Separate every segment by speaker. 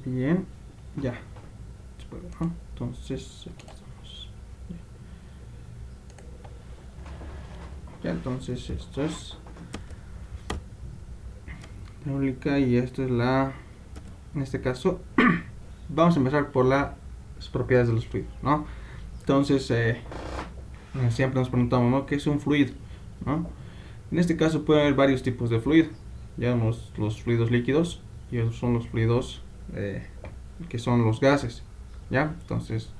Speaker 1: Bien, ya. ¿No? Entonces, aquí estamos. Ya, entonces esto es la eólica y esto es la... En este caso, vamos a empezar por las propiedades de los fluidos, ¿no? Entonces, siempre nos preguntamos, ¿no? ¿Qué es un fluido? ¿No? En este caso puede haber varios tipos de fluido. Ya los fluidos líquidos y otros son los fluidos que son los gases. ¿Ya? Entonces,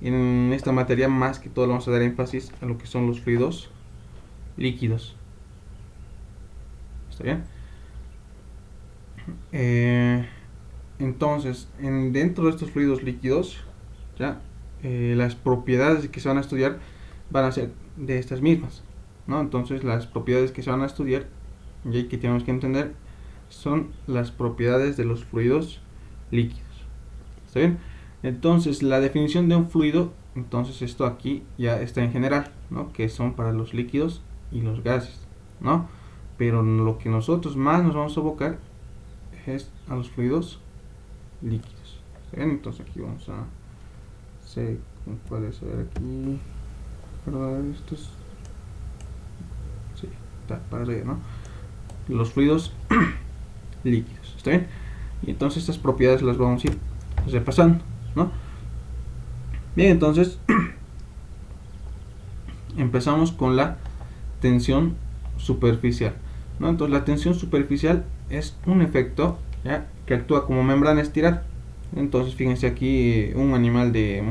Speaker 1: en esta materia más que todo le vamos a dar énfasis a lo que son los fluidos líquidos. ¿Está bien? Entonces, dentro de estos fluidos líquidos, ¿ya? Las propiedades que se van a estudiar van a ser de estas mismas, ¿no? Entonces, las propiedades que se van a estudiar y que tenemos que entender son las propiedades de los fluidos líquidos. ¿Está bien? Entonces, la definición de un fluido, entonces esto aquí ya está en general, ¿no? Que son para los líquidos y los gases, ¿no? Pero lo que nosotros más nos vamos a abocar es a los fluidos líquidos. ¿Está bien? Entonces aquí vamos a sé cómo puede ser aquí, ¿verdad? Esto es, sí, está para arriba, ¿no? Los fluidos líquidos. ¿Está bien? Y entonces estas propiedades las vamos a ir repasando, ¿no? Bien, entonces empezamos con la tensión superficial, ¿no? Entonces la tensión superficial es un efecto, ¿ya? Que actúa como membrana estiral. Entonces fíjense aquí un animal de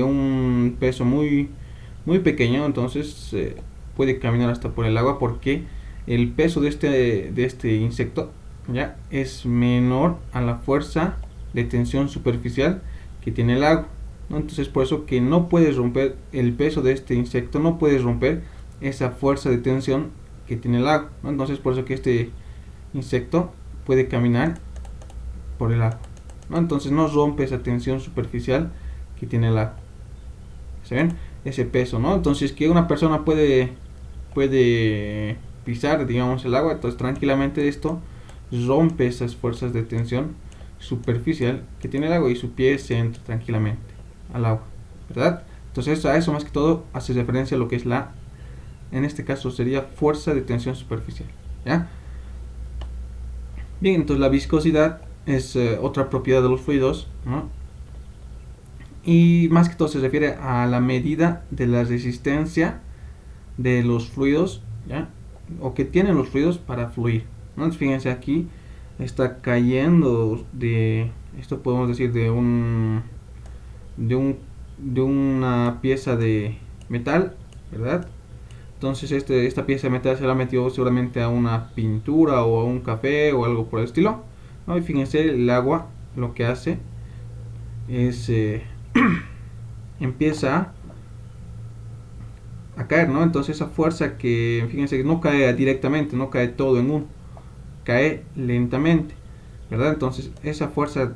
Speaker 1: un peso muy pequeño, entonces puede caminar hasta por el agua porque el peso de este insecto ya es menor a la fuerza de tensión superficial que tiene el agua, ¿no? Entonces por eso que no puedes romper el peso de este insecto, no puedes romper esa fuerza de tensión que tiene el agua, ¿no? Entonces por eso que este insecto puede caminar por el agua, ¿no? Entonces no rompe esa tensión superficial que tiene el agua. ¿Se ven? Ese peso, ¿no? Entonces que una persona puede pisar, digamos, el agua, entonces tranquilamente esto rompe esas fuerzas de tensión superficial que tiene el agua y su pie se entra tranquilamente al agua, ¿verdad? Entonces a eso más que todo hace referencia a lo que es en este caso sería fuerza de tensión superficial, ¿ya? Bien, entonces la viscosidad es otra propiedad de los fluidos, ¿no? Y más que todo se refiere a la medida de la resistencia de los fluidos, ¿ya? O que tienen los fluidos para fluir, ¿no? Entonces, fíjense aquí está cayendo esto podemos decir de una pieza de metal, ¿verdad? Entonces esta pieza de metal se la metió seguramente a una pintura o a un café o algo por el estilo, ¿no? Y fíjense el agua lo que hace es empieza a caer, ¿no? Entonces esa fuerza que, fíjense, que no cae directamente, no cae todo en uno, cae lentamente, ¿verdad? Entonces esa fuerza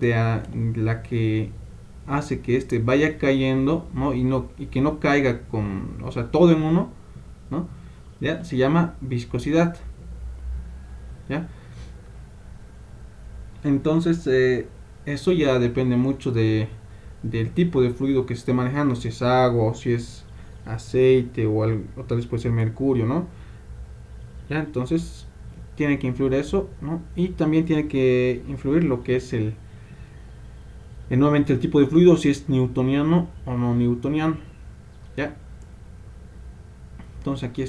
Speaker 1: la que hace que este vaya cayendo, ¿no? Y que no caiga o sea, todo en uno, ¿no? Ya se llama viscosidad, ¿ya? Entonces eso ya depende mucho del tipo de fluido que se esté manejando, si es agua o si es aceite o tal vez puede ser mercurio, ¿no? Ya, entonces tiene que influir eso, ¿no? Y también tiene que influir lo que es nuevamente el tipo de fluido, si es newtoniano o no newtoniano, ¿ya? Entonces aquí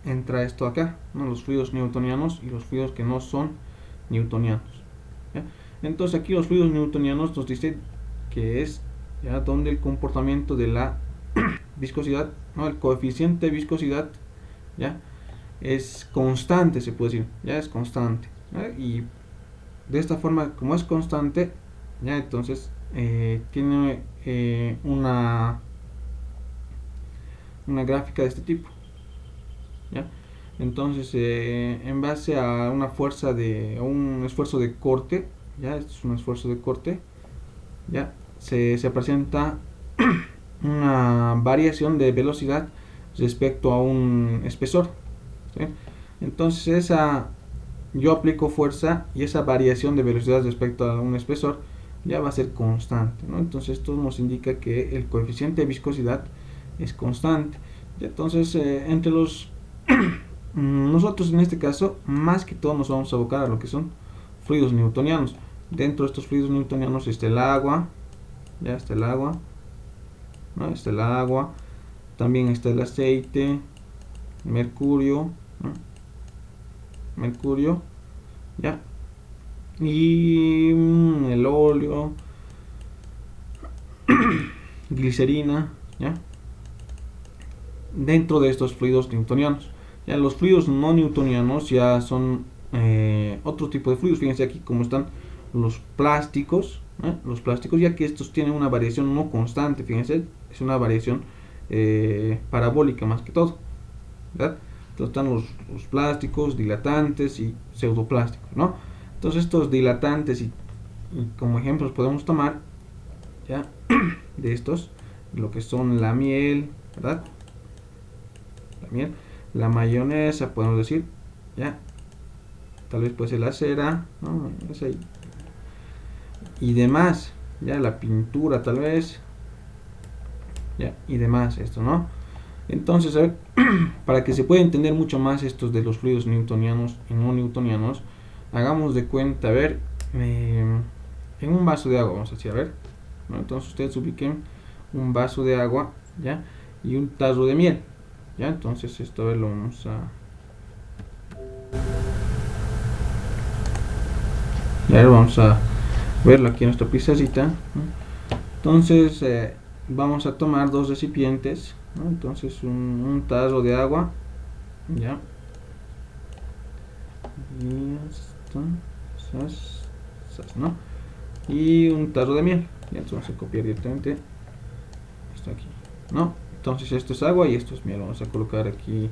Speaker 1: entra esto acá, ¿no? Los fluidos newtonianos y los fluidos que no son newtonianos, ¿ya? Entonces aquí los fluidos newtonianos nos dicen que es ya donde el comportamiento de la viscosidad, ¿no? El coeficiente de viscosidad, ¿ya? Es constante, se puede decir, ya es constante, ¿ya? Y de esta forma, como es constante, ya entonces tiene una gráfica de este tipo, ¿ya? Entonces en base a una fuerza a un esfuerzo de corte, ya esto es un esfuerzo de corte, ya se presenta una variación de velocidad respecto a un espesor, ¿sí? Entonces yo aplico fuerza y esa variación de velocidad respecto a un espesor ya va a ser constante, ¿no? Entonces esto nos indica que el coeficiente de viscosidad es constante. Entonces entre los nosotros en este caso más que todo nos vamos a abocar a lo que son fluidos newtonianos. Dentro de estos fluidos newtonianos está el agua, ya está el agua, ¿no? Está el agua, también está el aceite, mercurio, ¿no? Mercurio, ya, y el óleo, glicerina, ya, dentro de estos fluidos newtonianos. Ya los fluidos no newtonianos ya son otro tipo de fluidos. Fíjense aquí cómo están los plásticos, los plásticos, ya que estos tienen una variación no constante. Fíjense, es una variación parabólica más que todo, ¿verdad? Entonces están los plásticos, dilatantes y pseudoplásticos, ¿no? Entonces estos dilatantes y como ejemplos podemos tomar ya de estos lo que son la miel, ¿verdad? La miel, la mayonesa, podemos decir, ya, tal vez puede ser la cera, ¿no? Y demás, ya, la pintura tal vez, ya, y demás, esto, ¿no? Entonces, a ver, para que se pueda entender mucho más estos de los fluidos newtonianos y no newtonianos, hagamos de cuenta, a ver, en un vaso de agua, vamos a decir, a ver, ¿no? Entonces ustedes ubiquen un vaso de agua, ya, y un tarro de miel, ya, entonces esto, a ver, lo vamos a... Ya vamos a verlo aquí en nuestra pizarrita, ¿no? Entonces vamos a tomar dos recipientes, ¿no? Entonces un tarro de agua, ya, y esto, ¿no? Y un tarro de miel, ya, entonces vamos a copiar directamente esto aquí, ¿no? Entonces esto es agua y esto es miel. Vamos a colocar aquí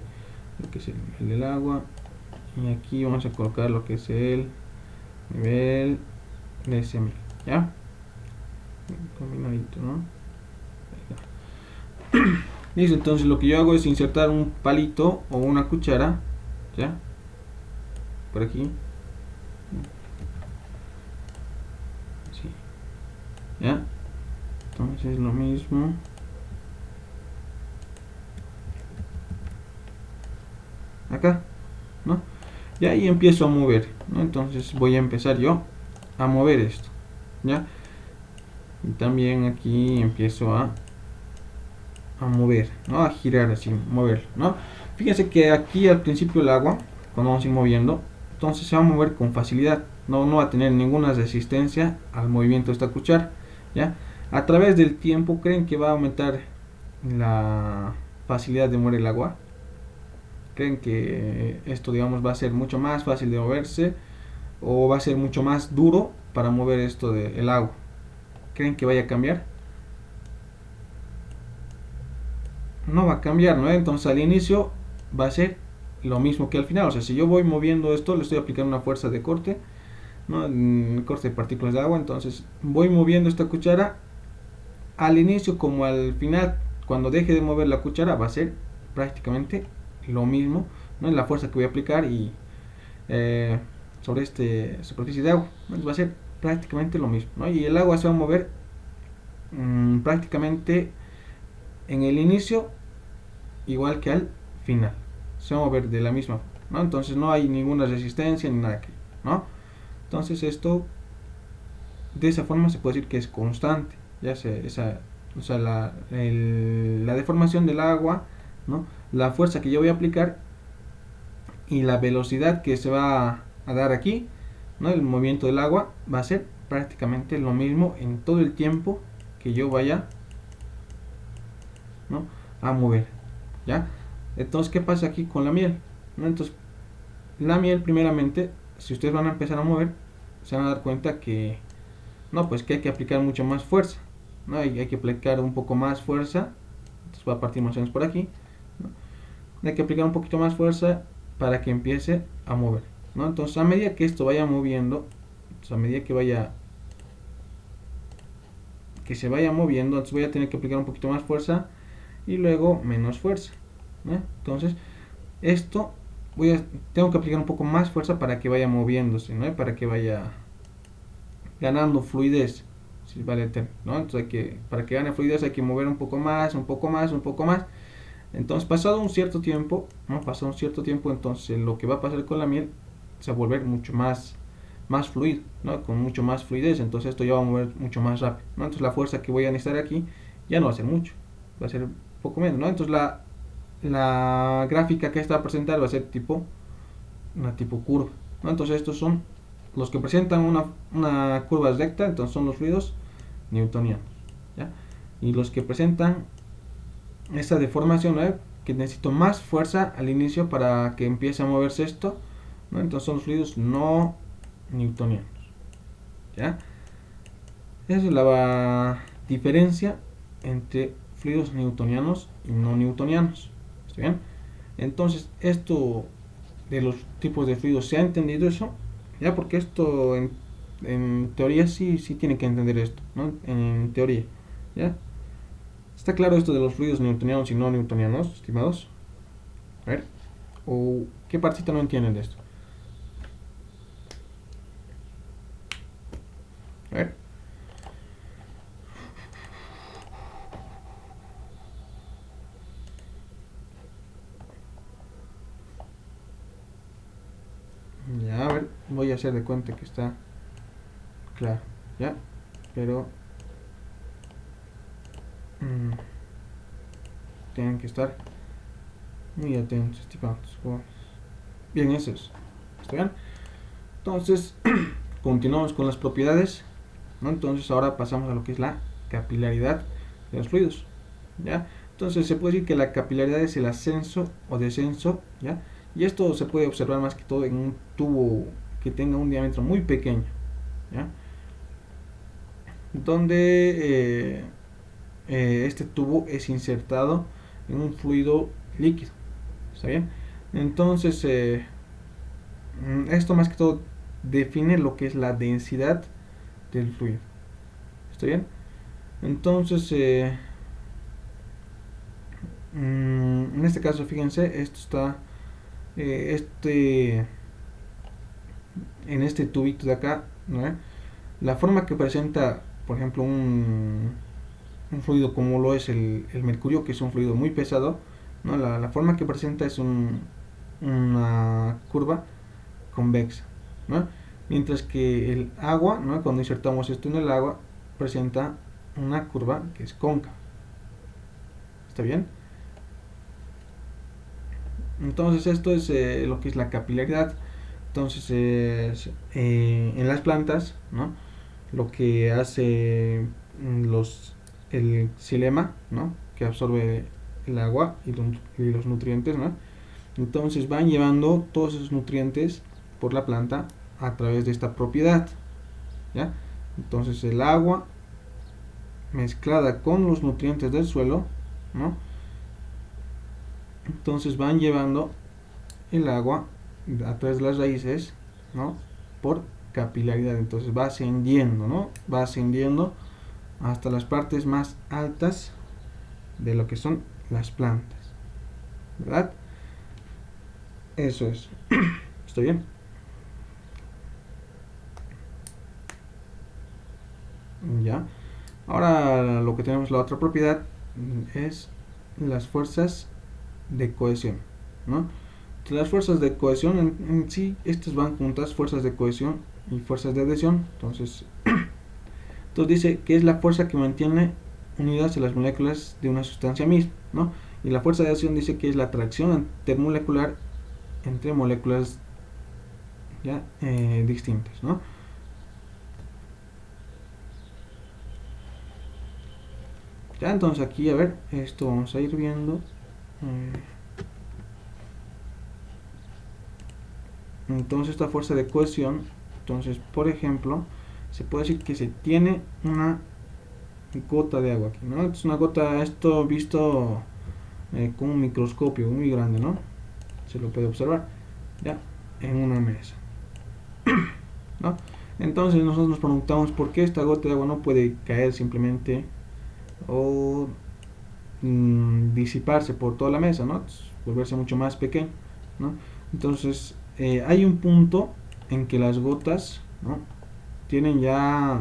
Speaker 1: lo que es el nivel del agua y aquí vamos a colocar lo que es el nivel de ese miel, ya, combinadito, ¿no? Listo, entonces lo que yo hago es insertar un palito o una cuchara, ya, por aquí, sí, ya, entonces lo mismo, acá, ¿no? Y ahí empiezo a mover, ¿no? Entonces voy a empezar yo a mover esto, ya, y también aquí empiezo a mover, ¿no? A girar así, mover, ¿no? Fíjense que aquí al principio el agua, cuando vamos a ir moviendo, entonces se va a mover con facilidad, no va a tener ninguna resistencia al movimiento de esta cuchara, ¿ya? A través del tiempo, ¿creen que va a aumentar la facilidad de mover el agua? ¿Creen que esto, digamos, va a ser mucho más fácil de moverse o va a ser mucho más duro para mover esto del agua? ¿Creen que vaya a cambiar? No va a cambiar, ¿no? Entonces al inicio va a ser lo mismo que al final. O sea, si yo voy moviendo esto, le estoy aplicando una fuerza de corte, ¿no? Corte de partículas de agua. Entonces voy moviendo esta cuchara. Al inicio como al final, cuando deje de mover la cuchara, va a ser prácticamente lo mismo, ¿no? La fuerza que voy a aplicar y sobre esta superficie de agua, ¿no? Va a ser prácticamente lo mismo, ¿no? Y el agua se va a mover prácticamente en el inicio igual que al final, se va a mover de la misma, ¿no? Entonces no hay ninguna resistencia ni nada que, ¿no? Entonces esto de esa forma se puede decir que es constante, ya sea o sea, la deformación del agua, ¿no? La fuerza que yo voy a aplicar y la velocidad que se va a dar aquí, ¿no? El movimiento del agua va a ser prácticamente lo mismo en todo el tiempo que yo vaya, ¿no? A mover, ¿ya? Entonces, ¿qué pasa aquí con la miel? ¿No? Entonces, la miel, primeramente, si ustedes van a empezar a mover, se van a dar cuenta que, no, pues que hay que aplicar mucho más fuerza, ¿no? Hay que aplicar un poco más fuerza, entonces va a partir más o menos por aquí, ¿no? Hay que aplicar un poquito más fuerza para que empiece a mover, ¿no? Entonces, a medida que esto vaya moviendo, entonces, a medida que se vaya moviendo, entonces voy a tener que aplicar un poquito más fuerza y luego menos fuerza, ¿no? Entonces, esto tengo que aplicar un poco más fuerza para que vaya moviéndose, ¿no? Para que vaya ganando fluidez, si vale el término, ¿no? Entonces para que gane fluidez hay que mover un poco más, un poco más, un poco más. Entonces pasado un cierto tiempo, ¿no? Pasado un cierto tiempo, entonces lo que va a pasar con la miel se va a volver mucho más fluido, ¿no? Con mucho más fluidez, entonces esto ya va a mover mucho más rápido, ¿no? Entonces la fuerza que voy a necesitar aquí ya no va a ser mucho, va a ser un poco menos, ¿no? Entonces la gráfica que esta va a presentar va a ser una tipo curva, ¿no? Entonces estos son los que presentan una curva recta, entonces son los fluidos newtonianos, ¿ya? Y los que presentan esta deformación, ¿no? Que necesito más fuerza al inicio para que empiece a moverse esto, ¿no? Entonces son los fluidos no newtonianos, ¿ya? Esa es la diferencia entre fluidos newtonianos y no newtonianos, ¿está bien? Entonces esto de los tipos de fluidos, ¿se ha entendido eso? Ya, porque esto en teoría sí tiene que entender esto, ¿no? En teoría, ¿ya? ¿Está claro esto de los fluidos newtonianos y no newtonianos, estimados? A ver, ¿o qué partita no entienden de esto? A ver. Ya, a ver, voy a hacer de cuenta que está claro, ¿ya? Pero mmm, tienen que estar muy atentos, estimados. Bien, eso es. ¿Está bien? Entonces, continuamos con las propiedades, ¿no? Entonces ahora pasamos a lo que es la capilaridad de los fluidos, ¿ya? Entonces se puede decir que la capilaridad es el ascenso o descenso, ¿ya? Y esto se puede observar más que todo en un tubo que tenga un diámetro muy pequeño, ¿ya? Donde este tubo es insertado en un fluido líquido, ¿está bien? Entonces esto más que todo define lo que es la densidad del fluido, ¿está bien? Entonces en este caso fíjense, esto está en este tubito de acá, ¿no? La forma que presenta, por ejemplo, un fluido como lo es el mercurio, que es un fluido muy pesado, ¿no? La forma que presenta es una curva convexa, ¿no? Mientras que el agua, ¿no? Cuando insertamos esto en el agua, presenta una curva que es cóncava. ¿Está bien? Entonces esto es lo que es la capilaridad. Entonces en las plantas, ¿no? Lo que hace el xilema, ¿no? Que absorbe el agua y los nutrientes, ¿no? Entonces van llevando todos esos nutrientes por la planta a través de esta propiedad, ¿ya? Entonces el agua mezclada con los nutrientes del suelo, ¿no? Entonces van llevando el agua a través de las raíces, ¿no? Por capilaridad, entonces va ascendiendo, ¿no? Va ascendiendo hasta las partes más altas de lo que son las plantas, ¿verdad? Eso es. ¿Estoy bien? Ya. Ahora lo que tenemos la otra propiedad es las fuerzas de cohesión, ¿no? Las fuerzas de cohesión en sí, estas van juntas, fuerzas de cohesión y fuerzas de adhesión. Entonces dice que es la fuerza que mantiene unidas a las moléculas de una sustancia misma, ¿no? Y la fuerza de adhesión dice que es la atracción intermolecular entre moléculas ya distintas, ¿no? Ya, entonces aquí, a ver, esto vamos a ir viendo. Entonces esta fuerza de cohesión, entonces por ejemplo, se puede decir que se tiene una gota de agua aquí, ¿no? Es una gota, esto visto con un microscopio muy grande, ¿no? Se lo puede observar, ya, en una mesa, ¿no? Entonces nosotros nos preguntamos por qué esta gota de agua no puede caer simplemente o disiparse por toda la mesa, ¿no? Volverse mucho más pequeño, ¿no? Entonces hay un punto en que las gotas, ¿no?, tienen ya,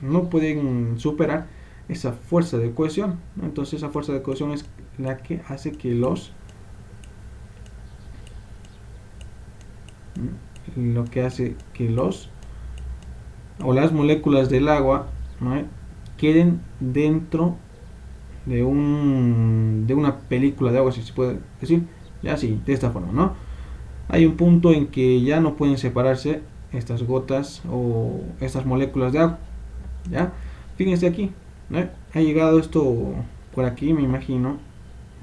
Speaker 1: no pueden superar esa fuerza de cohesión, ¿no? Entonces esa fuerza de cohesión es la que hace que lo que hace que los o las moléculas del agua, ¿no?, queden dentro de una película de agua, si se puede decir, ya así, de esta forma, ¿no? Hay un punto en que ya no pueden separarse estas gotas o estas moléculas de agua, ¿ya? Fíjense aquí, ¿no? Ha llegado esto por aquí, me imagino,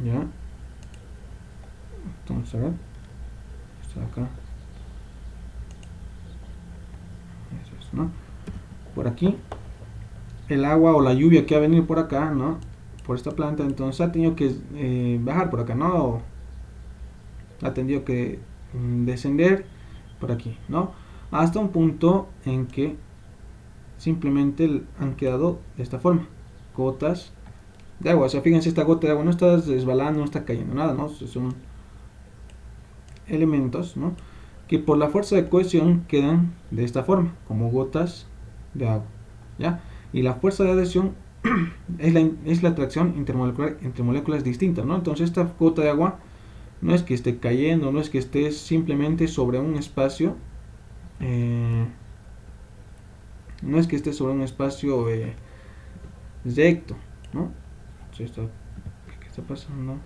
Speaker 1: ¿ya? Vamos a ver, está acá, eso es, ¿no? Por aquí, el agua o la lluvia que ha venido por acá, ¿no?, por esta planta, entonces ha tenido que bajar por acá, ¿no? Ha tenido que descender por aquí, ¿no? Hasta un punto en que simplemente han quedado de esta forma, gotas de agua. O sea, fíjense, esta gota de agua no está resbalando, no está cayendo, nada, ¿no? Son elementos, ¿no?, que por la fuerza de cohesión quedan de esta forma, como gotas de agua, ¿ya? Y la fuerza de adhesión es la atracción intermolecular entre moléculas distintas, ¿no? Entonces esta gota de agua no es que esté cayendo, no es que esté simplemente sobre un espacio, no es que esté sobre un espacio recto, ¿no? Entonces, ¿qué está pasando?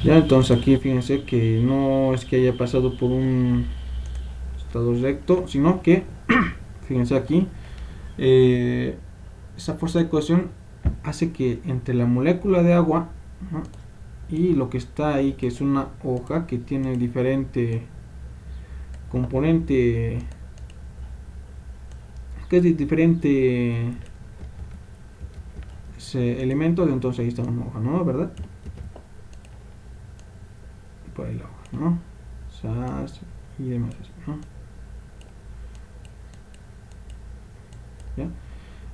Speaker 1: Ya, entonces aquí fíjense que no es que haya pasado por un estado recto, sino que, fíjense aquí, esa fuerza de cohesión hace que entre la molécula de agua, ¿no?, y lo que está ahí, que es una hoja que tiene diferente componente, que es de diferente elementos, entonces ahí está una hoja, ¿no? ¿Verdad? Por ahí la hoja, ¿no? SAS y demás, ¿no? ¿Ya?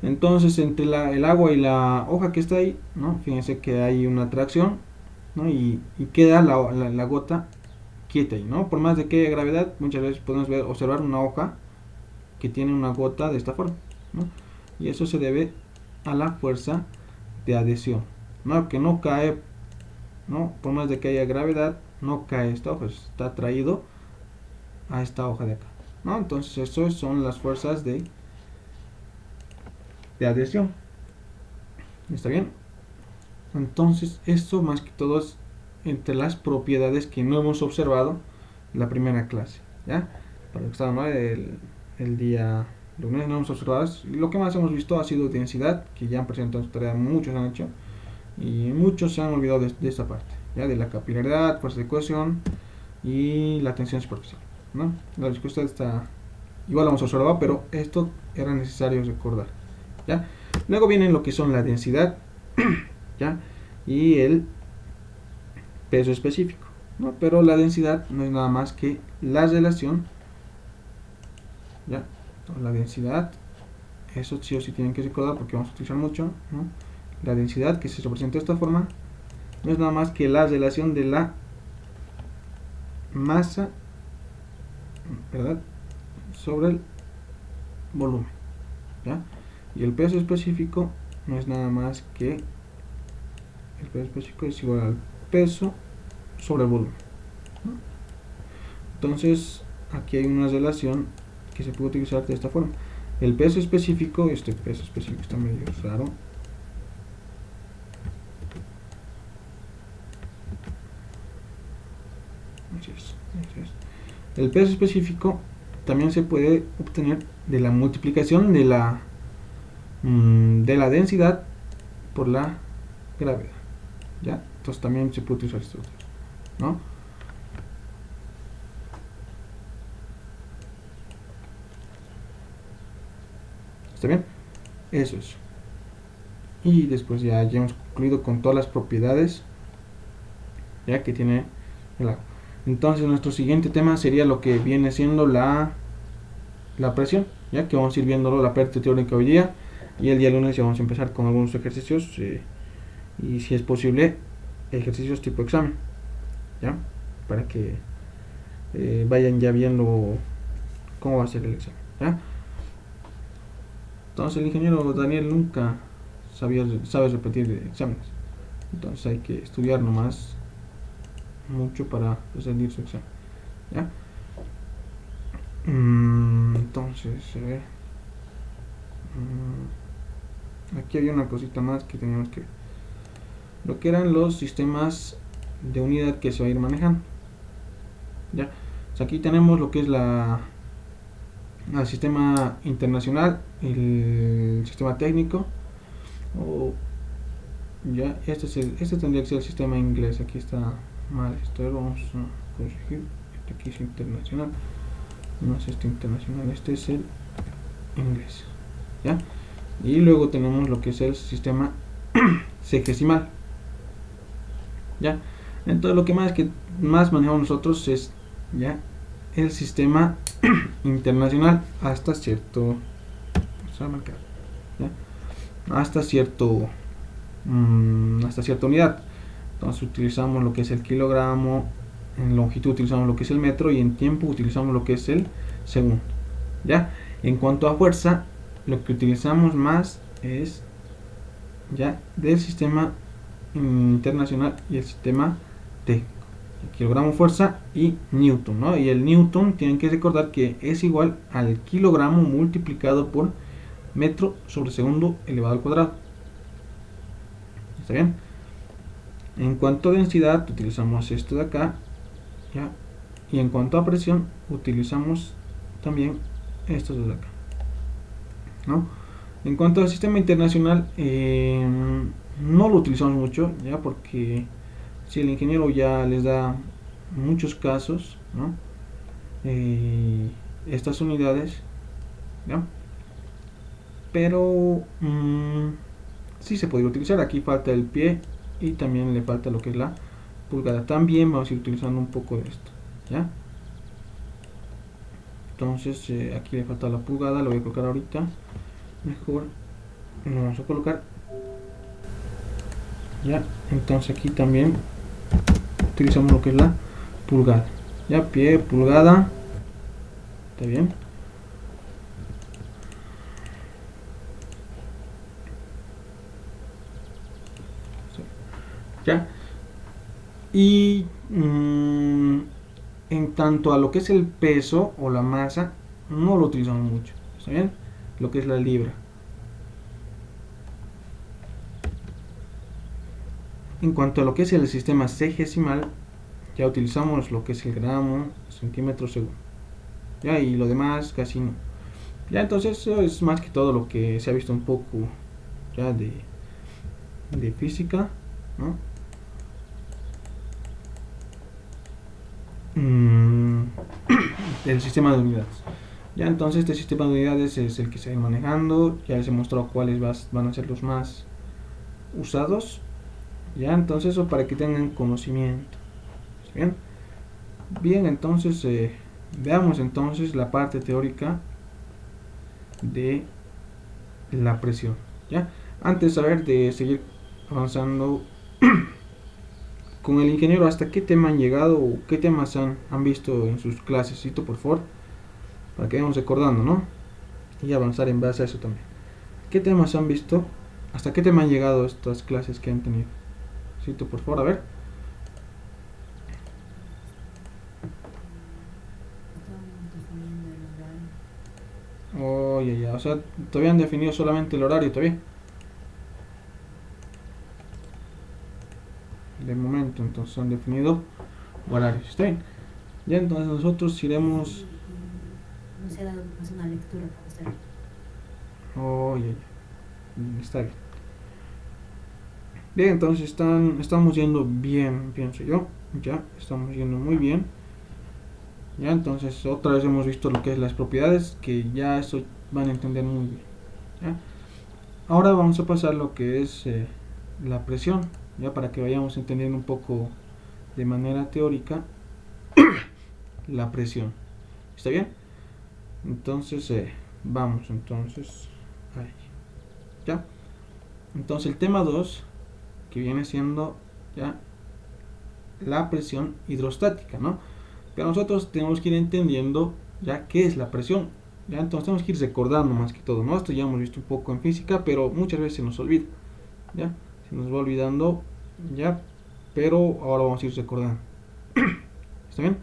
Speaker 1: Entonces entre el agua y la hoja que está ahí, ¿no?, fíjense que hay una atracción, ¿no?, y queda la gota quieta ahí, ¿no? Por más de que haya gravedad, muchas veces podemos observar una hoja que tiene una gota de esta forma, ¿no? Y eso se debe a la fuerza de adhesión, ¿no?, que no cae, ¿no? Por más de que haya gravedad, no cae esta hoja, está atraído a esta hoja de acá, ¿no? Entonces eso son las fuerzas de adhesión, ¿está bien? Entonces esto más que todo es entre las propiedades que no hemos observado en la primera clase, ¿ya? Para lo que estaba, ¿no?, el día lunes no hemos observado, y lo que más hemos visto ha sido densidad, que ya han presentado su tarea, muchos han hecho, y muchos se han olvidado de esta parte, ya, de la capilaridad, fuerza de cohesión y la tensión superficial, ¿no? La respuesta está igual, vamos a observar, pero esto era necesario recordar, ¿ya? Luego viene lo que son la densidad, ¿ya?, y el peso específico, ¿no? Pero la densidad no es nada más que la relación, ¿ya?, la densidad, eso sí o sí tienen que recordar porque vamos a utilizar mucho, ¿no? La densidad, que se representa de esta forma, no es nada más que la relación de la masa, ¿verdad?, sobre el volumen, ¿ya? Y el peso específico no es nada más que el peso específico es igual al peso sobre el volumen, ¿no? Entonces aquí hay una relación que se puede utilizar de esta forma. El peso específico, este peso específico está medio raro, así es. El peso específico también se puede obtener de la multiplicación de la densidad por la gravedad, ¿ya? Entonces también se puede utilizar esto, ¿no? ¿Está bien? Eso es. Y después ya hemos concluido con todas las propiedades, ya, que tiene el agua. Entonces nuestro siguiente tema sería lo que viene siendo la presión, ya que vamos a ir viéndolo la parte teórica hoy día. Y el día lunes ya vamos a empezar con algunos ejercicios y si es posible ejercicios tipo examen, ¿ya? Para que vayan ya viendo cómo va a ser el examen, ¿ya? Entonces el ingeniero Daniel nunca sabe repetir exámenes, entonces hay que estudiar nomás mucho para rendir su examen, ¿ya? Entonces, a ver, aquí había una cosita más que teníamos que ver, lo que eran los sistemas de unidad que se va a ir manejando, ¿ya? Pues aquí tenemos lo que es el sistema internacional, el sistema técnico, o ya este tendría que ser el sistema inglés. Aquí está mal esto, vamos a corregir. Este aquí es internacional, no es este internacional, este es el inglés, ¿ya? Y luego tenemos lo que es el sistema sexagesimal, ¿ya? Entonces lo que más manejamos nosotros es ya el sistema internacional hasta cierto, ¿ya? hasta cierta unidad. Entonces utilizamos lo que es el kilogramo, en longitud utilizamos lo que es el metro y en tiempo utilizamos lo que es el segundo, ¿ya? En cuanto a fuerza, lo que utilizamos más es ya del sistema internacional y el sistema técnico, el kilogramo fuerza y newton, ¿no? Y el newton tienen que recordar que es igual al kilogramo multiplicado por metro sobre segundo elevado al cuadrado. ¿Está bien? En cuanto a densidad utilizamos esto de acá, ¿ya? Y en cuanto a presión utilizamos también estos de acá, ¿no? En cuanto al sistema internacional, no lo utilizamos mucho, ya, porque si el ingeniero ya les da muchos casos, ¿no? Estas unidades, ¿ya? Pero sí se podría utilizar. Aquí falta el pie y también le falta lo que es la pulgada. También vamos a ir utilizando un poco de esto, ¿ya? Entonces aquí le falta la pulgada, lo voy a colocar ahorita. Mejor lo vamos a colocar, ya. Entonces aquí también utilizamos lo que es la pulgada, ya, pie, pulgada, está bien. Ya. Y en tanto a lo que es el peso o la masa, no lo utilizamos mucho, ¿está bien? Lo que es la libra. En cuanto a lo que es el sistema sexagesimal, ya utilizamos lo que es el gramo, centímetro, segundo, ya, y lo demás casi no. Ya, entonces eso es más que todo lo que se ha visto un poco ya de física, ¿no? El sistema de unidades. Ya, entonces este sistema de unidades es el que se va manejando. Ya les he mostrado cuáles van a ser los más usados. Ya, entonces eso para que tengan conocimiento. Bien, bien, entonces veamos entonces la parte teórica de la presión. Ya, antes de seguir avanzando con el ingeniero, ¿hasta qué tema han llegado o qué temas han visto en sus clases? Cito por favor, para que vayamos recordando, ¿no? Y avanzar en base a eso también. ¿Qué temas han visto? ¿Hasta qué tema han llegado estas clases que han tenido? Cito por favor, a ver. Oh, ya. O sea, todavía han definido solamente el horario todavía. De momento, entonces han definido horarios. ¿Está bien? Ya, entonces nosotros iremos.
Speaker 2: No se ha dado más una lectura para estar.
Speaker 1: Oh, ya. Está bien. Bien, entonces estamos yendo bien, pienso yo. Ya, estamos yendo muy bien. Ya, entonces otra vez hemos visto lo que es las propiedades, que ya eso van a entender muy bien. ¿Ya? Ahora vamos a pasar lo que es la presión, ya, para que vayamos entendiendo un poco de manera teórica la presión. ¿Está bien? Entonces vamos entonces ahí. ¿ya? Entonces el tema 2, que viene siendo ya la presión hidrostática, ¿no? Pero nosotros tenemos que ir entendiendo ya qué es la presión, ¿ya? Entonces tenemos que ir recordando más que todo, ¿no? Esto ya hemos visto un poco en física, pero muchas veces se nos olvida, ¿ya? Se nos va olvidando, ¿ya? Pero ahora vamos a ir recordando. ¿Está bien?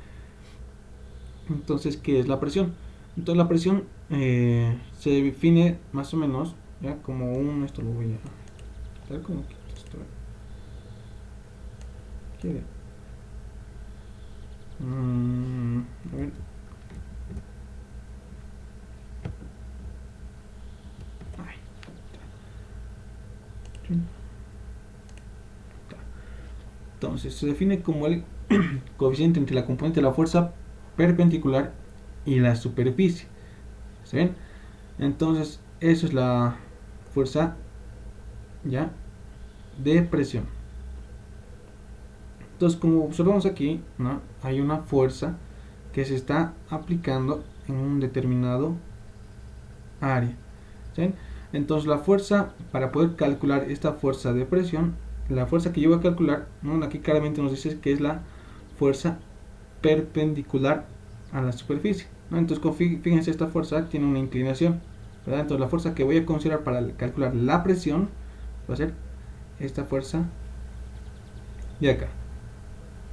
Speaker 1: Entonces, ¿qué es la presión? Entonces la presión se define más o menos, ¿ya? Como un... Esto lo voy a... ver cómo quito esto. ¿Qué? A ver. Ay. Entonces se define como el coeficiente entre la componente de la fuerza perpendicular y la superficie. ¿Está bien? Entonces eso es la fuerza ya de presión. Entonces, como observamos aquí, ¿no? Hay una fuerza que se está aplicando en un determinado área. ¿Sí? Entonces la fuerza, para poder calcular esta fuerza de presión, la fuerza que yo voy a calcular, ¿no? Aquí claramente nos dice que es la fuerza perpendicular a la superficie, ¿no? Entonces fíjense, esta fuerza tiene una inclinación, ¿verdad? Entonces la fuerza que voy a considerar para calcular la presión va a ser esta fuerza de acá.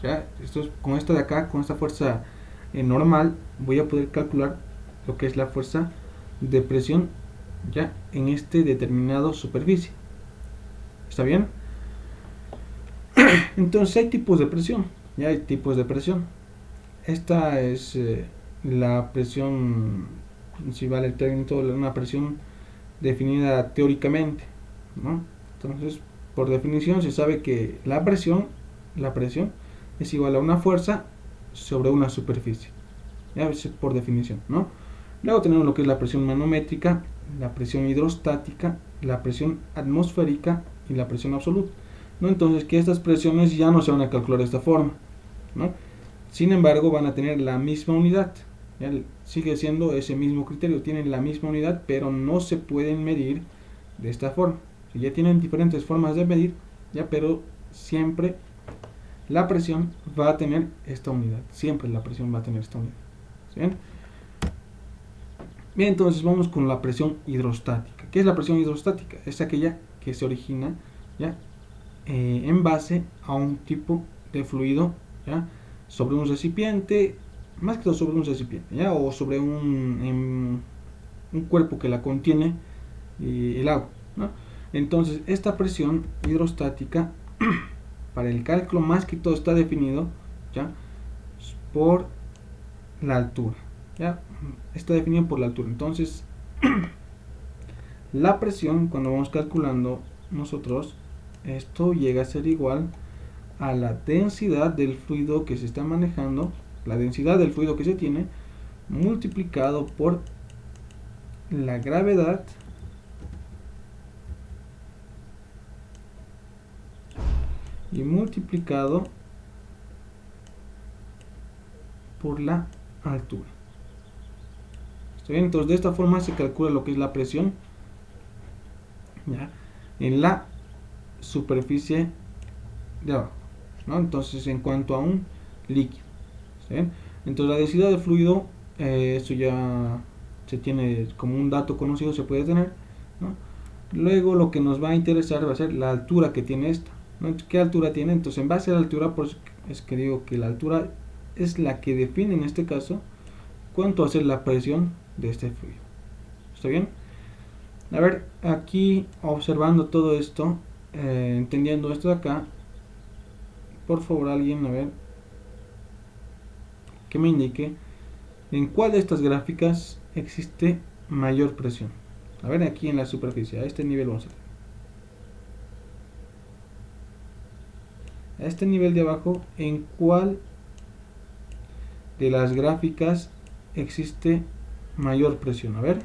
Speaker 1: ¿Ya? Con esta de acá, con esta fuerza normal, voy a poder calcular lo que es la fuerza de presión ya en este determinado superficie. ¿Está bien? Entonces hay tipos de presión. Ya hay tipos de presión. Esta es la presión, si vale el término, una presión definida teóricamente, ¿no? Entonces, por definición se sabe que la presión es igual a una fuerza sobre una superficie. Ya es por definición, ¿no? Luego tenemos lo que es la presión manométrica, la presión hidrostática, la presión atmosférica y la presión absoluta, ¿no? Entonces, que estas presiones ya no se van a calcular de esta forma, ¿no? Sin embargo, van a tener la misma unidad. ¿Ya? Sigue siendo ese mismo criterio, tienen la misma unidad, pero no se pueden medir de esta forma. Ya tienen diferentes formas de medir, ya, pero siempre la presión va a tener esta unidad. Siempre la presión va a tener esta unidad. ¿Sí? Bien, entonces vamos con la presión hidrostática. ¿Qué es la presión hidrostática? Es aquella que se origina ya en base a un tipo de fluido, ya, sobre un recipiente, más que todo sobre un recipiente, ya, o sobre un cuerpo que la contiene, el agua, ¿no? Entonces esta presión hidrostática para el cálculo más que todo está definido ya por la altura, ya está definido por la altura. Entonces la presión, cuando vamos calculando nosotros, esto llega a ser igual a la densidad del fluido que se está manejando, la densidad del fluido que se tiene, multiplicado por la gravedad y multiplicado por la altura. ¿Está bien? Entonces de esta forma se calcula lo que es la presión, ¿ya?, en la superficie de abajo, ¿no? Entonces en cuanto a un líquido, ¿está bien? Entonces la densidad del fluido, eso ya se tiene como un dato conocido, se puede tener, ¿no? Luego lo que nos va a interesar va a ser la altura que tiene esta, ¿no? ¿Qué altura tiene? Entonces en base a la altura, pues es que digo que la altura es la que define en este caso cuánto va a ser la presión de este fluido. ¿Está bien? A ver, aquí observando todo esto, entendiendo esto de acá, por favor alguien, a ver, que me indique en cuál de estas gráficas existe mayor presión. A ver, aquí en la superficie, a este nivel vamos a ver. A este nivel de abajo, ¿en cuál de las gráficas existe mayor presión? A ver,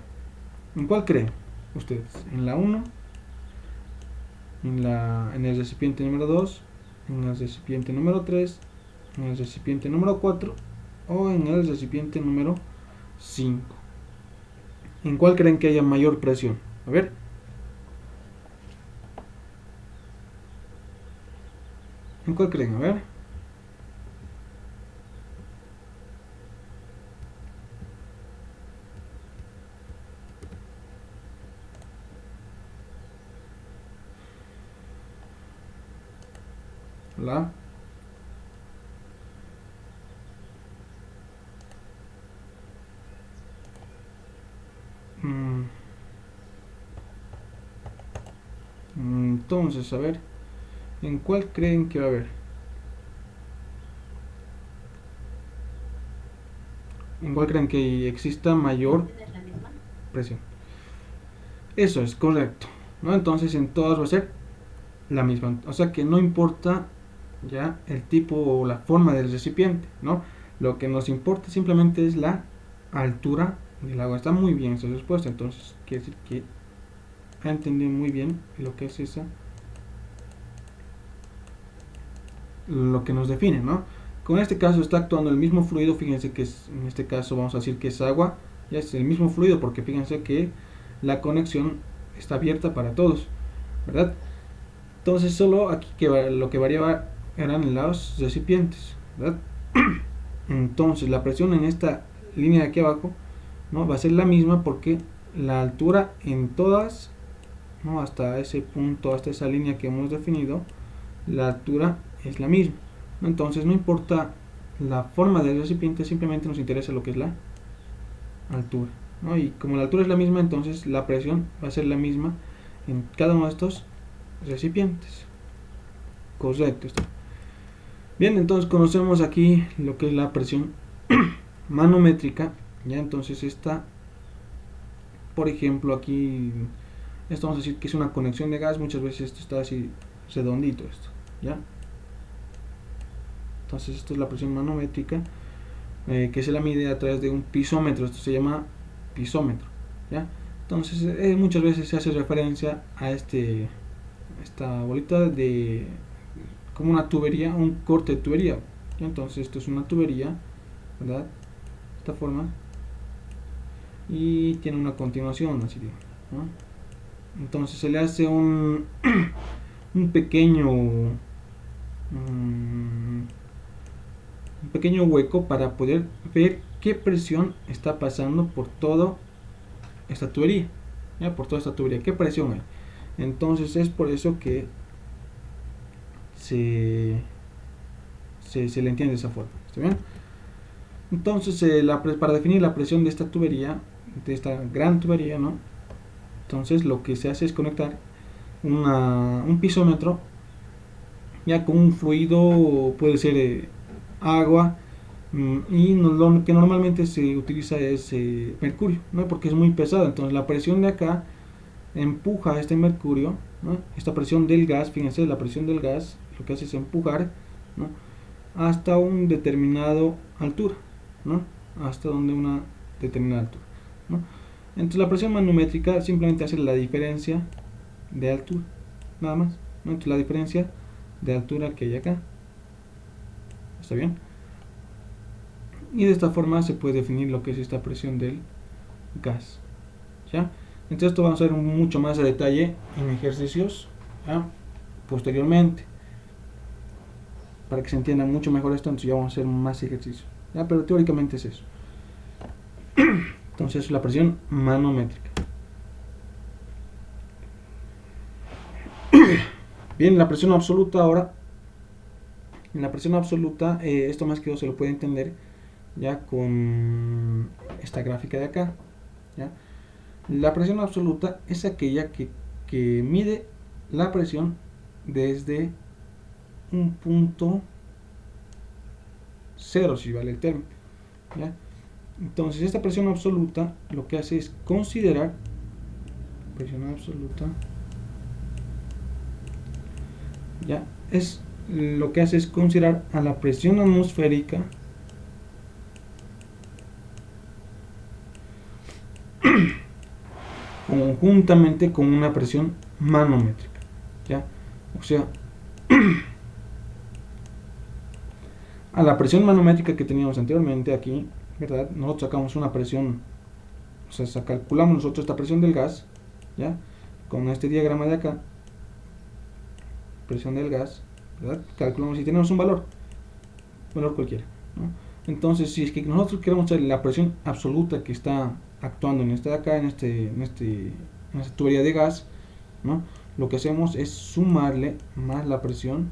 Speaker 1: ¿en cuál creen ustedes? ¿En la 1? ¿En el recipiente número 2? ¿En el recipiente número 3? ¿En el recipiente número 4? ¿O en el recipiente número 5? ¿En cuál creen que haya mayor presión? A ver. ¿En cuál creen? A ver. Hola. Mm, Entonces, a ver. ¿En cuál creen que va a haber? ¿En cuál creen que exista mayor
Speaker 2: ¿Es la misma?
Speaker 1: presión? Eso es correcto, ¿no? Entonces en todas va a ser la misma. O sea que no importa ya el tipo o la forma del recipiente, ¿no? Lo que nos importa simplemente es la altura del agua. Está muy bien esa respuesta, entonces quiere decir que ha entendido muy bien lo que es esa, lo que nos define, ¿no? Con este caso está actuando el mismo fluido, fíjense que en este caso vamos a decir que es agua, ya es el mismo fluido porque fíjense que la conexión está abierta para todos, ¿verdad? Entonces solo aquí que lo que variaba eran los recipientes, ¿verdad? Entonces la presión en esta línea de aquí abajo, ¿no? Va a ser la misma porque la altura en todas, ¿no? Hasta ese punto, hasta esa línea que hemos definido, la altura es la misma, ¿no? Entonces no importa la forma del recipiente, simplemente nos interesa lo que es la altura, ¿no? Y como la altura es la misma, entonces la presión va a ser la misma en cada uno de estos recipientes. Correcto. Bien, entonces conocemos aquí lo que es la presión manométrica. Ya, entonces esta, por ejemplo, aquí, esto vamos a decir que es una conexión de gas. Muchas veces esto está así redondito, esto, ¿ya? Entonces esto es la presión manométrica, que se la mide a través de un pisómetro. Esto se llama pisómetro, ¿ya? Entonces muchas veces se hace referencia a esta bolita de como una tubería, un corte de tubería. ¿Ya? Entonces esto es una tubería, ¿verdad? De esta forma, y tiene una continuación, así digo, ¿no? Entonces se le hace un pequeño un pequeño hueco para poder ver qué presión está pasando por toda esta tubería, ¿ya? Por toda esta tubería, qué presión hay. Entonces es por eso que se le entiende de esa forma. ¿Está bien? Entonces para definir la presión de esta tubería, de esta gran tubería, ¿no? Entonces lo que se hace es conectar un pisómetro ya con un fluido, puede ser agua, y lo que normalmente se utiliza es mercurio, ¿no? Porque es muy pesado. Entonces la presión de acá empuja a este mercurio, ¿no? Esta presión del gas, fíjense, la presión del gas lo que hace es empujar, ¿no? Hasta una determinada altura, ¿no? Hasta donde una determinada altura, ¿no? Entonces la presión manométrica simplemente hace la diferencia de altura, nada más, ¿no? Entonces la diferencia de altura que hay acá, ¿está bien? Y de esta forma se puede definir lo que es esta presión del gas, ¿ya? Entonces esto vamos a ver mucho más a detalle en ejercicios, ¿ya? Posteriormente, para que se entienda mucho mejor esto. Entonces ya vamos a hacer más ejercicios, ¿ya? Pero teóricamente es eso. Entonces la presión manométrica. Bien, la presión absoluta ahora. En la presión absoluta, esto más que todo se lo puede entender ya con esta gráfica de acá, ¿ya? La presión absoluta es aquella que mide la presión desde un punto cero, si vale el término, ¿ya? Entonces esta presión absoluta lo que hace es considerar presión absoluta, ya es lo que hace es considerar a la presión atmosférica conjuntamente con una presión manométrica, ¿ya? O sea, a la presión manométrica que teníamos anteriormente aquí, ¿verdad? Nosotros sacamos una presión, o sea, calculamos nosotros esta presión del gas, ¿ya? Con este diagrama de acá, presión del gas, ¿verdad? Calculamos si tenemos un valor cualquiera, ¿no? Entonces, si es que nosotros queremos saber la presión absoluta que está actuando en esta de acá, en esta tubería de gas, ¿no? Lo que hacemos es sumarle más la presión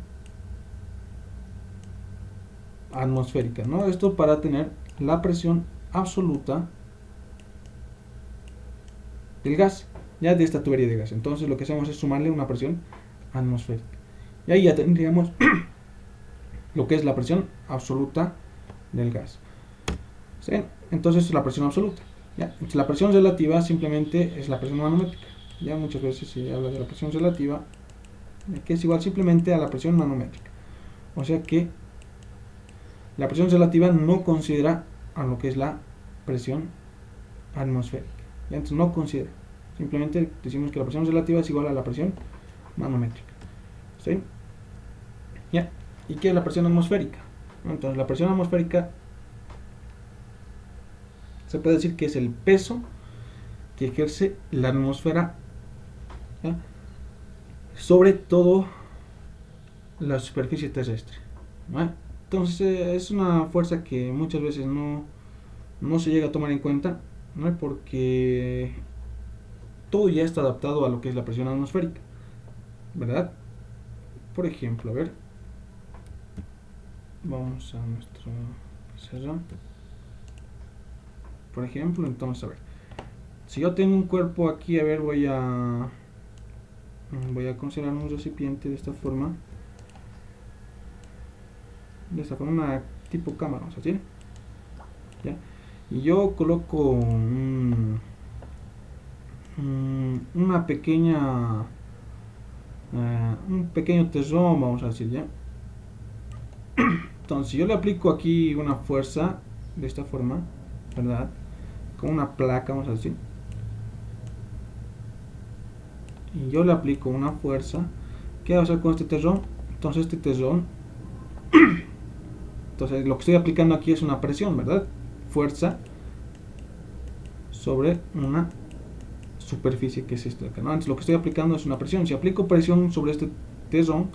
Speaker 1: atmosférica, ¿no? Esto para tener la presión absoluta del gas, ya de esta tubería de gas. Entonces lo que hacemos es sumarle una presión atmosférica. Y ahí ya tendríamos lo que es la presión absoluta del gas. ¿Sí? Entonces la presión absoluta. ¿Ya? Entonces, la presión relativa simplemente es la presión manométrica. Ya muchas veces se habla de la presión relativa, que es igual simplemente a la presión manométrica. O sea que la presión relativa no considera a lo que es la presión atmosférica. ¿Ya? Entonces no considera. Simplemente decimos que la presión relativa es igual a la presión manométrica. ¿Sí? ¿Ya? ¿Y qué es la presión atmosférica? Entonces la presión atmosférica se puede decir que es el peso que ejerce la atmósfera, ¿ya?, sobre todo la superficie terrestre, ¿vale? Entonces es una fuerza que muchas veces no se llega a tomar en cuenta, ¿no? Porque todo ya está adaptado a lo que es la presión atmosférica, ¿verdad? Por ejemplo, a ver, vamos a nuestro cerro. Por ejemplo, entonces, a ver, si yo tengo un cuerpo aquí, a ver, voy a considerar un recipiente de esta forma, una tipo cámara, vamos a decir, ¿ya? Y yo coloco una pequeña un pequeño tesón, vamos a decir, ¿ya? Entonces, si yo le aplico aquí una fuerza de esta forma, ¿verdad?, con una placa, vamos a decir, y yo le aplico una fuerza, ¿qué va a hacer con este tesón? Entonces este tesón, entonces lo que estoy aplicando aquí es una presión, ¿verdad? Fuerza sobre una superficie que es esto de acá, ¿no? Entonces lo que estoy aplicando es una presión. Si aplico presión sobre este tesón,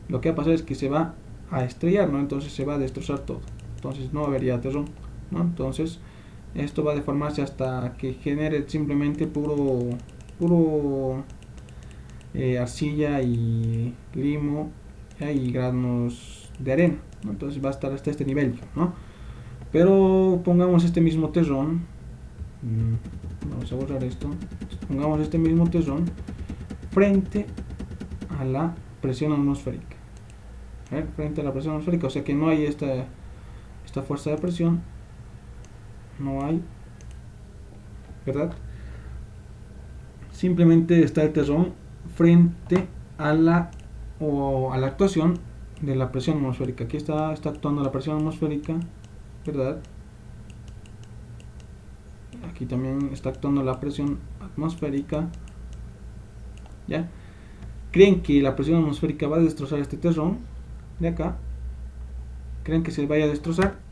Speaker 1: lo que va a pasar es que se va a estrellar, ¿no? Entonces se va a destrozar todo. Entonces no habría tesón, ¿no? Entonces esto va a deformarse hasta que genere simplemente puro arcilla y limo, y granos de arena, ¿no? Entonces va a estar hasta este nivel, ¿no? Pero pongamos este mismo tesón, vamos a borrar esto, pongamos este mismo tesón frente a la presión atmosférica, frente a la presión atmosférica, o sea que no hay esta fuerza de presión, no hay, ¿verdad? Simplemente está el tesón frente a la actuación de la presión atmosférica. Aquí está actuando la presión atmosférica, ¿verdad? Aquí también está actuando la presión atmosférica, ¿ya? ¿Creen que la presión atmosférica va a destrozar este tesón de acá? ¿Creen que se vaya a destrozar?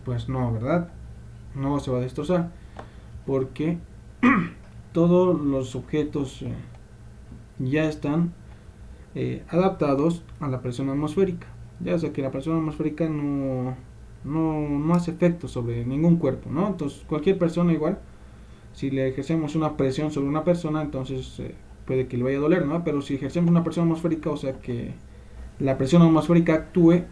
Speaker 1: Pues no, ¿verdad? No se va a destrozar, porque todos los objetos ya están adaptados a la presión atmosférica. Ya, o sea que la presión atmosférica no hace efecto sobre ningún cuerpo, ¿no? Entonces cualquier persona igual, si le ejercemos una presión sobre una persona, entonces puede que le vaya a doler, ¿no? Pero si ejercemos una presión atmosférica, o sea que la presión atmosférica actúe,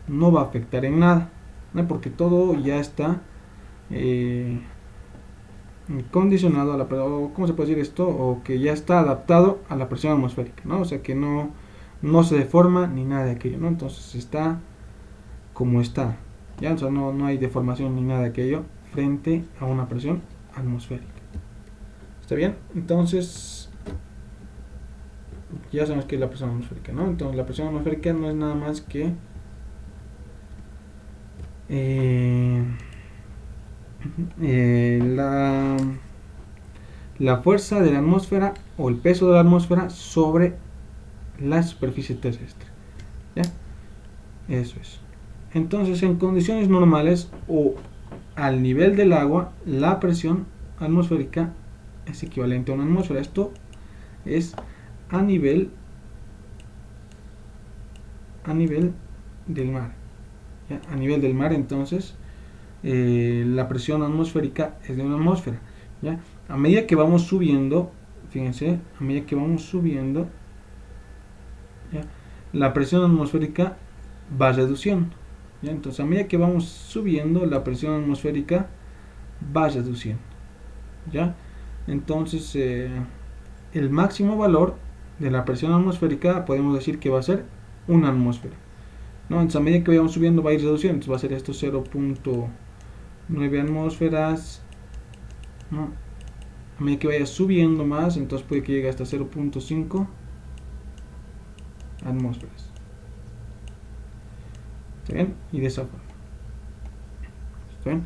Speaker 1: no va a afectar en nada, ¿no? Porque todo ya está condicionado a la presión, ¿cómo se puede decir esto? O que ya está adaptado a la presión atmosférica, ¿no? O sea que no se deforma ni nada de aquello, ¿no? Entonces está como está, ¿ya? O sea, no hay deformación ni nada de aquello frente a una presión atmosférica. ¿Está bien? Entonces ya sabemos que es la presión atmosférica, ¿no? Entonces la presión atmosférica no es nada más que la fuerza de la atmósfera o el peso de la atmósfera sobre la superficie terrestre, ¿ya? Eso es. Entonces, en condiciones normales o al nivel del agua, la presión atmosférica es equivalente a una atmósfera. Esto es a nivel a nivel del mar. ¿Ya? A nivel del mar, entonces, la presión atmosférica es de una atmósfera. ¿Ya? A medida que vamos subiendo, fíjense, a medida que vamos subiendo, ¿ya? La presión atmosférica va reduciendo. ¿Ya? Entonces, a medida que vamos subiendo, la presión atmosférica va reduciendo. ¿Ya? Entonces, el máximo valor de la presión atmosférica podemos decir que va a ser una atmósfera, ¿no? Entonces, a medida que vayamos subiendo va a ir reduciendo. Entonces, va a ser esto 0.9 atmósferas, ¿no? A medida que vaya subiendo más, entonces puede que llegue hasta 0.5 atmósferas. ¿Está bien? Y de esa forma. ¿Está bien?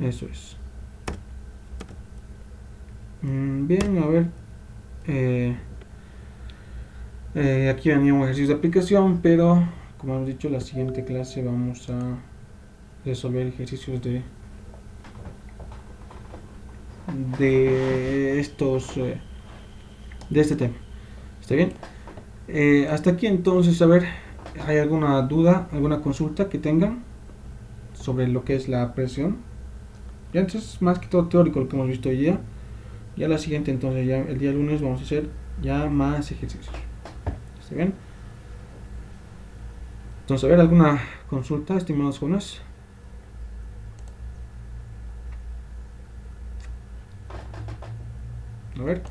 Speaker 1: Eso es. Bien, a ver. Aquí venía un ejercicio de aplicación, pero como hemos dicho, la siguiente clase vamos a resolver ejercicios de estos de este tema. ¿Está bien? Hasta aquí entonces, a ver, ¿hay alguna duda, alguna consulta que tengan sobre lo que es la presión? Ya entonces, más que todo teórico lo que hemos visto hoy día. Ya la siguiente, entonces, ya el día lunes vamos a hacer ya más ejercicios. ¿Está bien? Entonces, a ver, ¿alguna consulta, estimados jóvenes? A ver.